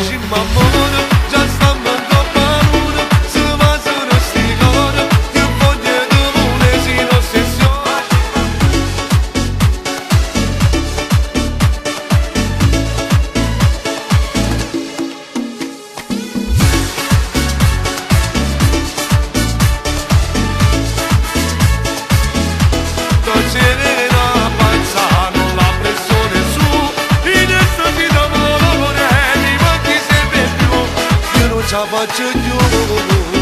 beijinho no amor, já está mandando barulho, se mais uma senhora, que o poder do mundo é inocência. Faccio io